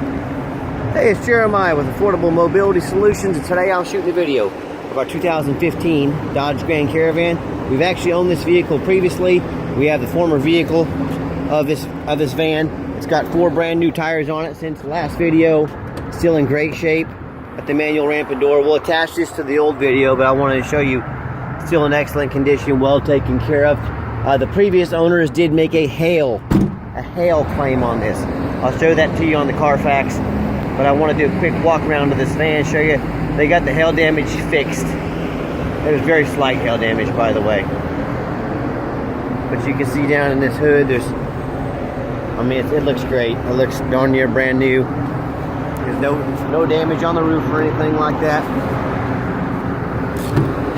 Hey, it's Jeremiah with Affordable Mobility Solutions, and today I'm shooting a video of our 2015 Dodge Grand Caravan. We've actually owned this vehicle previously. We have the former vehicle of this van. It's got 4 brand new tires on it since the last video. Still in great shape. Got the manual ramp and door. We'll attach this to the old video, but I wanted to show you still in excellent condition, well taken care of. The previous owners did make a hail claim on this. I'll show that to you on the Carfax, but I want to do a quick walk around to this van, show you they got the hail damage fixed. It was very slight hail damage, by the way. But you can see down in this hood, it looks great. It looks darn near brand new. There's no damage on the roof or anything like that.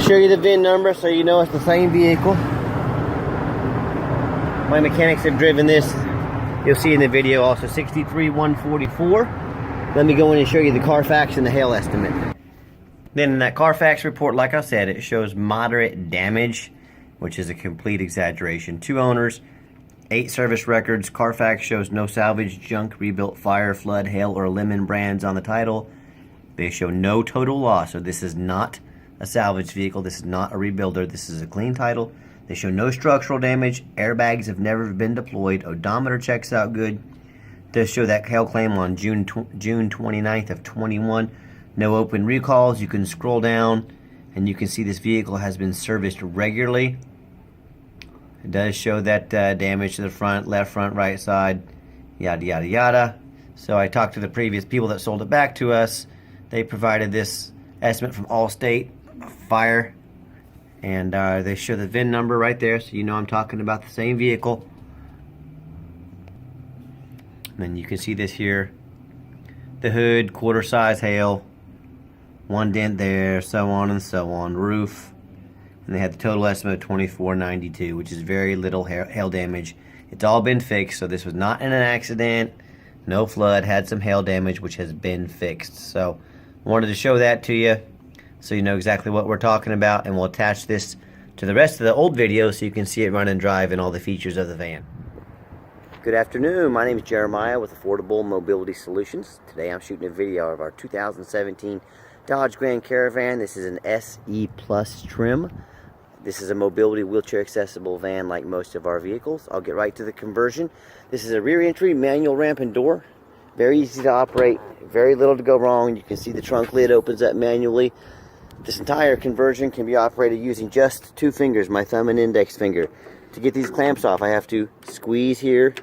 Show you the VIN number so you know it's the same vehicle. My mechanics have driven this. You'll see in the video also 63144. Let me go in and show you the Carfax and the hail estimate. Then in that Carfax report, like I said, it shows moderate damage, which is a complete exaggeration. 2 owners, 8 service records. Carfax shows no salvage, junk, rebuilt, fire, flood, hail, or lemon brands on the title. They show no total loss, so this is not a salvage vehicle. This is not a rebuilder. This is a clean title. They show no structural damage. Airbags have never been deployed. Odometer checks out good. Does show that hail claim on June 29th of 21. No open recalls. You can scroll down and you can see this vehicle has been serviced regularly. It does show that damage to the front, left front, right side, yada yada yada. So I talked to the previous people that sold it back to us. They provided this estimate from Allstate Fire, and they show the VIN number right there, so you know I'm talking about the same vehicle. And then you can see this here, the hood, quarter size hail, 1 dent there, so on and so on, roof, and they had the total estimate of $24.92, which is very little hail damage. It's all been fixed, so this was not in an accident, no flood, had some hail damage, which has been fixed. So I wanted to show that to you so you know exactly what we're talking about, and we'll attach this to the rest of the old video so you can see it run and drive and all the features of the van. Good afternoon, my name is Jeremiah with Affordable Mobility Solutions. Today I'm shooting a video of our 2017 Dodge Grand Caravan. This is an SE Plus trim. This is a mobility wheelchair accessible van like most of our vehicles. I'll get right to the conversion. This is a rear entry manual ramp and door. Very easy to operate, very little to go wrong. You can see the trunk lid opens up manually. This entire conversion can be operated using just 2 fingers, my thumb and index finger. To get these clamps off, I have to squeeze here,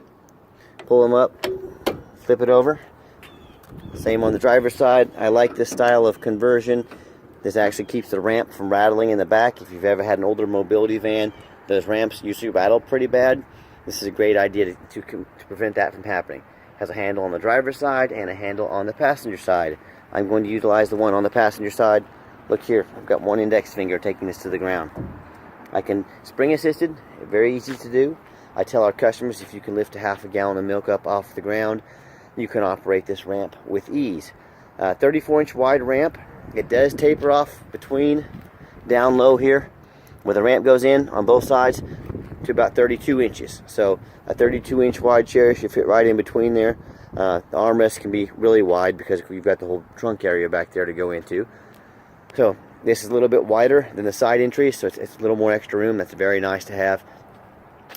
pull them up, flip it over. Same on the driver's side. I like this style of conversion. This actually keeps the ramp from rattling in the back. If you've ever had an older mobility van, those ramps usually rattle pretty bad. This is a great idea to prevent that from happening. It has a handle on the driver's side and a handle on the passenger side. I'm going to utilize the one on the passenger side. Look here, I've got 1 index finger taking this to the ground. I can spring assisted, very easy to do. I tell our customers if you can lift a half a gallon of milk up off the ground, you can operate this ramp with ease. 34-inch wide ramp. It does taper off between down low here where the ramp goes in on both sides to about 32 inches. So a 32-inch wide chair should fit right in between there. The armrest can be really wide because you've got the whole trunk area back there to go into. So this is a little bit wider than the side entry, so it's a little more extra room. That's very nice to have.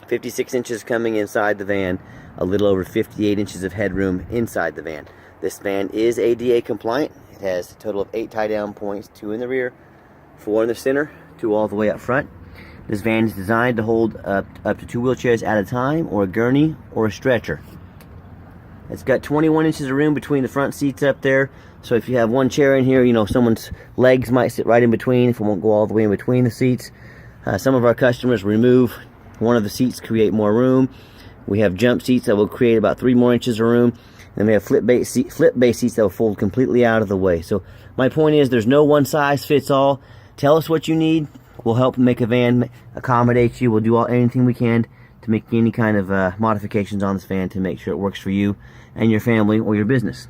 56 inches coming inside the van, a little over 58 inches of headroom inside the van. This van is ADA compliant. It has a total of 8 tie-down points, 2 in the rear, 4 in the center, 2 all the way up front. This van is designed to hold up to 2 wheelchairs at a time, or a gurney, or a stretcher. It's got 21 inches of room between the front seats up there. So if you have one chair in here, you know, someone's legs might sit right in between if it won't go all the way in between the seats. Some of our customers remove one of the seats to create more room. We have jump seats that will create about 3 more inches of room. And we have flip base seats that will fold completely out of the way. So my point is, there's no one size fits all. Tell us what you need. We'll help make a van accommodate you. We'll do anything we can to make any kind of modifications on this van to make sure it works for you and your family or your business.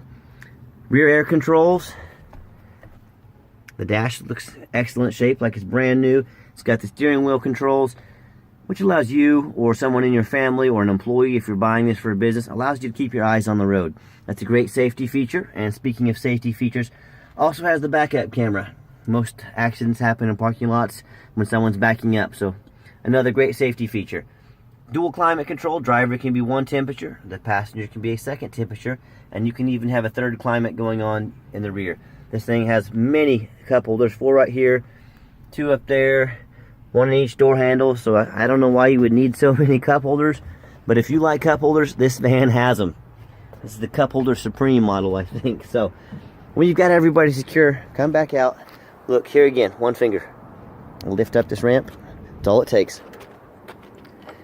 Rear air controls. The dash looks excellent shape, like it's brand new. It's got the steering wheel controls. which allows you or someone in your family or an employee, if you're buying this for a business, allows you to keep your eyes on the road. That's a great safety feature. And speaking of safety features, also has the backup camera. Most accidents happen in parking lots when someone's backing up, so another great safety feature. Dual climate control. Driver can be one temperature, the passenger can be a second temperature, and you can even have a third climate going on in the rear. This thing has many cup holders, 4 right here, 2 up there, 1 in each door handle. So I don't know why you would need so many cup holders, but if you like cup holders, this van has them. This is the cup holder supreme model, I think. So when you've got everybody secure, come back out. Look here again, 1 finger. Lift up this ramp. That's all it takes.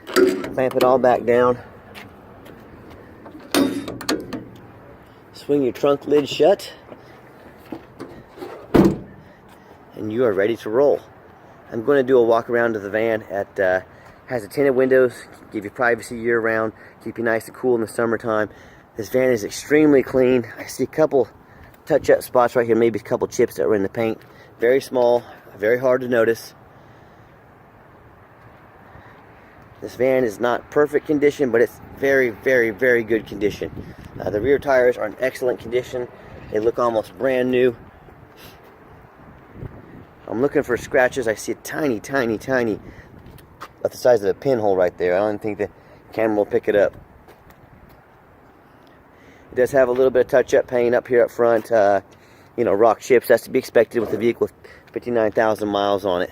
Clamp it all back down. Swing your trunk lid shut. And you are ready to roll. I'm going to do a walk around to the van. Has a tinted windows, give you privacy year round, keep you nice and cool in the summertime. This van is extremely clean. I see a couple touch-up spots right here, maybe a couple chips that were in the paint. Very small, very hard to notice. This van is not perfect condition, but it's very, very, very good condition. The rear tires are in excellent condition. They look almost brand new. I'm looking for scratches. I see a tiny, tiny, tiny, about the size of a pinhole right there. I don't think the camera will pick it up. It does have a little bit of touch-up paint up here up front. You know, rock chips. That's to be expected with a vehicle with 59,000 miles on it.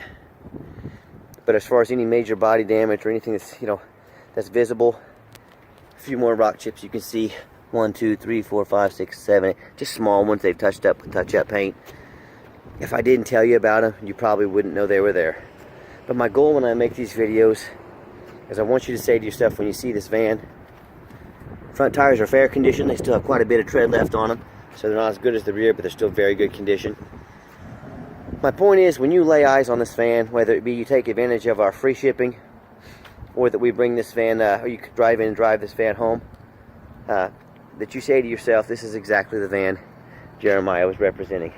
But as far as any major body damage or anything that's, you know, that's visible, a few more rock chips you can see. 1, 2, 3, 4, 5, 6, 7, 8. Just small ones they've touched up with touch-up paint. If I didn't tell you about them, you probably wouldn't know they were there. But my goal when I make these videos is I want you to say to yourself when you see this van, front tires are fair condition. They still have quite a bit of tread left on them, so they're not as good as the rear, but they're still very good condition. My point is, when you lay eyes on this van, whether it be you take advantage of our free shipping, or that we bring this van, or you could drive in and drive this van home, that you say to yourself, this is exactly the van Jeremiah was representing.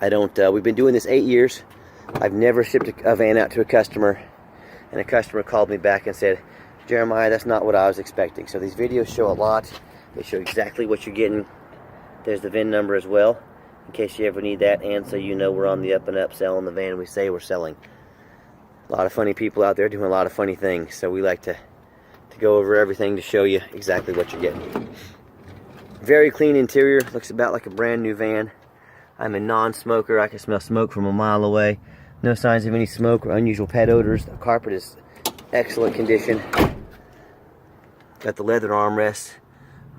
We've been doing this 8 years. I've never shipped a van out to a customer, and a customer called me back and said, Jeremiah, that's not what I was expecting. So these videos show a lot. They show exactly what you're getting. There's the VIN number as well, in case you ever need that, and so you know we're on the up and up selling the van we say we're selling. A lot of funny people out there doing a lot of funny things, so we like to go over everything to show you exactly what you're getting. Very clean interior, looks about like a brand new van. I'm a non-smoker. I can smell smoke from a mile away. No signs of any smoke or unusual pet odors. The carpet is excellent condition. Got the leather armrests.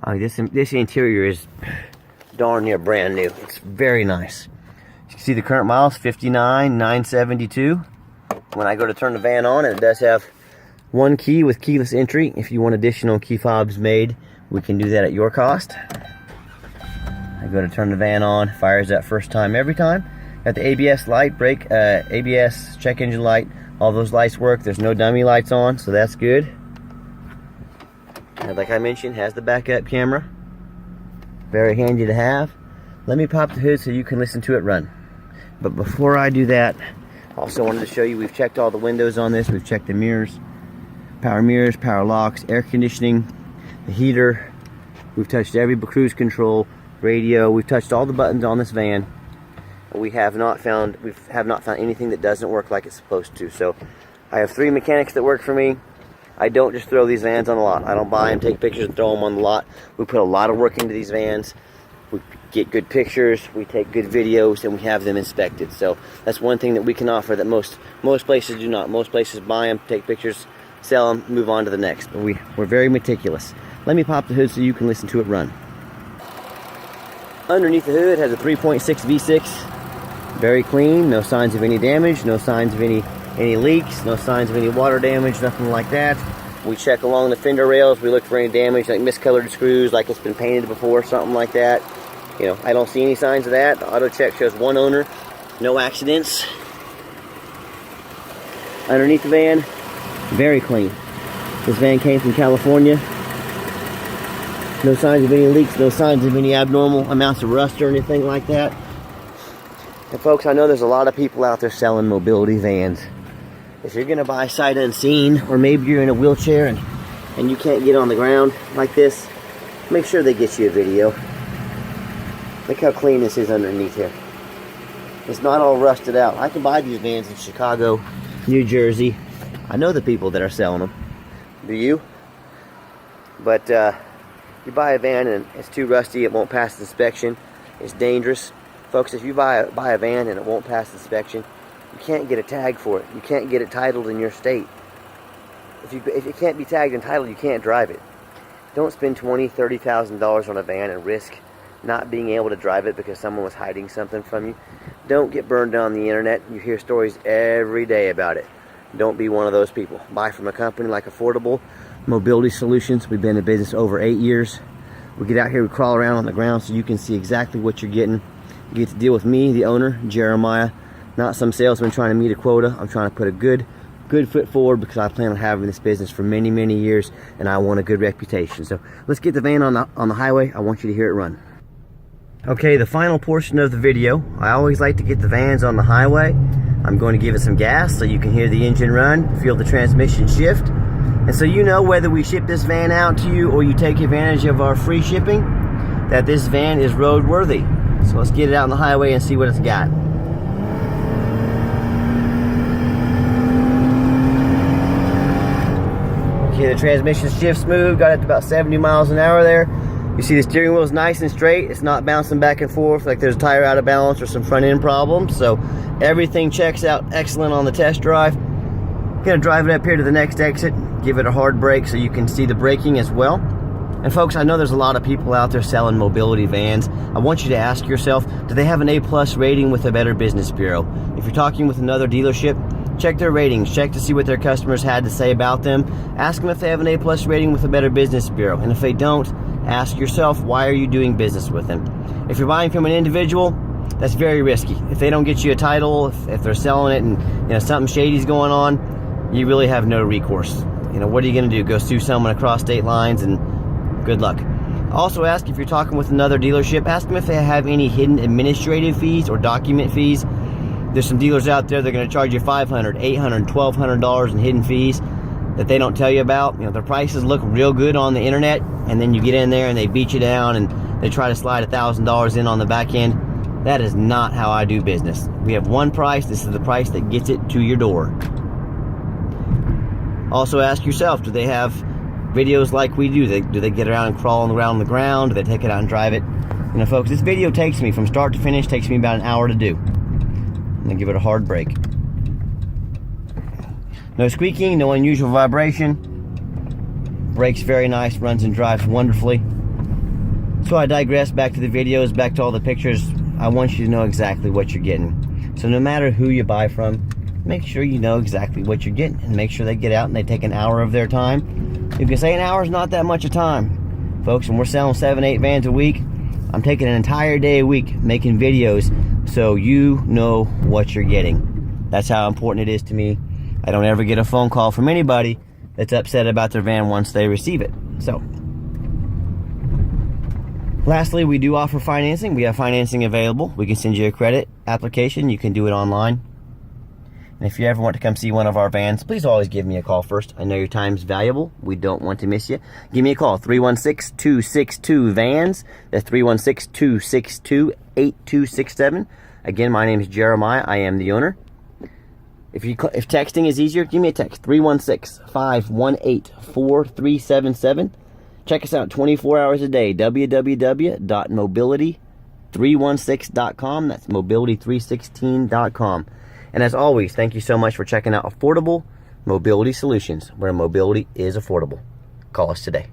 This interior is darn near brand new. It's very nice. You can see the current miles, 59,972. When I go to turn the van on, it does have 1 key with keyless entry. If you want additional key fobs made, we can do that at your cost. I go to turn the van on, fires up first time every time. Got the ABS light, brake, ABS, check engine light. All those lights work. There's no dummy lights on, so that's good. And like I mentioned, has the backup camera. Very handy to have. Let me pop the hood so you can listen to it run. But before I do that, also wanted to show you we've checked all the windows on this. We've checked the mirrors, power locks, air conditioning, the heater. We've touched every cruise control, radio. We've touched all the buttons on this van. We have not found anything that doesn't work like it's supposed to. So I have 3 mechanics that work for me. I don't just throw these vans on the lot. I don't buy them, take pictures, and throw them on the lot. We put a lot of work into these vans. We get good pictures, we take good videos, and we have them inspected. So that's one thing that we can offer that most places do not. Most places buy them, take pictures, sell them, move on to the next. But we're very meticulous. Let me pop the hood so you can listen to it run. Underneath the hood has a 3.6 V6. Very clean, no signs of any damage, no signs of any leaks, no signs of any water damage, nothing like that. We check along the fender rails, we look for any damage like miscolored screws, like it's been painted before, something like that. You know, I don't see any signs of that. The auto check shows 1 owner, no accidents. Underneath the van, very clean. This van came from California. No signs of any leaks, no signs of any abnormal amounts of rust or anything like that. And folks, I know there's a lot of people out there selling mobility vans. if you're gonna buy sight unseen, or maybe you're in a wheelchair and you can't get on the ground like this, make sure they get you a video. Look how clean this is underneath here. It's not all rusted out. I can buy these vans in Chicago, New Jersey. I know the people that are selling them. Do you? But you buy a van and it's too rusty, it won't pass inspection. It's dangerous. Folks, if you buy a van and it won't pass inspection, you can't get a tag for it. You can't get it titled in your state. If it can't be tagged and titled, you can't drive it. Don't spend $20,000, $30,000 on a van and risk not being able to drive it because someone was hiding something from you. Don't get burned on the internet. You hear stories every day about it. Don't be one of those people. Buy from a company like Affordable Mobility Solutions. We've been in business over 8 years. We get out here, we crawl around on the ground so you can see exactly what you're getting. You get to deal with me, the owner, Jeremiah, not some salesman trying to meet a quota. I'm trying to put a good foot forward because I plan on having this business for many, many years, and I want a good reputation. So let's get the van on the highway. I want you to hear it run. Okay, the final portion of the video. I always like to get the vans on the highway. I'm going to give it some gas so you can hear the engine run, feel the transmission shift. And so you know whether we ship this van out to you or you take advantage of our free shipping, that this van is roadworthy. So let's get it out on the highway and see what it's got. Okay, the transmission shifts smooth, got it to about 70 miles an hour there. You see the steering wheel is nice and straight. It's not bouncing back and forth like there's a tire out of balance or some front end problems. So everything checks out excellent on the test drive. Gonna drive it up here to the next exit, give it a hard brake so you can see the braking as well. And folks, I know there's a lot of people out there selling mobility vans. I want you to ask yourself, do they have an A+ rating with the Better Business Bureau? If you're talking with another dealership, check their ratings, check to see what their customers had to say about them. Ask them if they have an A+ rating with the Better Business Bureau. And if they don't, ask yourself, why are you doing business with them? If you're buying from an individual, that's very risky. If they don't get you a title, if they're selling it and something shady's going on, you really have no recourse. What are you going to do? Go sue someone across state lines, and good luck. Also ask, if you're talking with another dealership, ask them if they have any hidden administrative fees or document fees. There's some dealers out there that are going to charge you $500, $800, $1,200 in hidden fees that they don't tell you about. Their prices look real good on the internet, and then you get in there and they beat you down and they try to slide $1,000 in on the back end. That is not how I do business. We have one price. This is the price that gets it to your door. Also ask yourself, do they have videos like we do? Do they get around and crawl around the ground? Do they take it out and drive it? Folks, this video takes me from start to finish, takes me about an hour to do. I'm gonna give it a hard brake. No squeaking, no unusual vibration. Brakes very nice, runs and drives wonderfully. So I digress, back to the videos, back to all the pictures. I want you to know exactly what you're getting. So no matter who you buy from, make sure you know exactly what you're getting, and make sure they get out and they take an hour of their time. You can say an hour is not that much of time. Folks, when we're selling 7, 8 vans a week, I'm taking an entire day a week making videos so you know what you're getting. That's how important it is to me. I don't ever get a phone call from anybody that's upset about their van once they receive it. So, lastly, we do offer financing. We have financing available. We can send you a credit application. You can do it online. And if you ever want to come see one of our vans, please always give me a call first. I know your time's valuable. We don't want to miss you. Give me a call, 316-262-VANS. That's 316-262-8267. Again, my name is Jeremiah. I am the owner. If texting is easier, give me a text, 316-518-4377. Check us out 24 hours a day, www.mobility316.com. That's mobility316.com. And as always, thank you so much for checking out Affordable Mobility Solutions, where mobility is affordable. Call us today.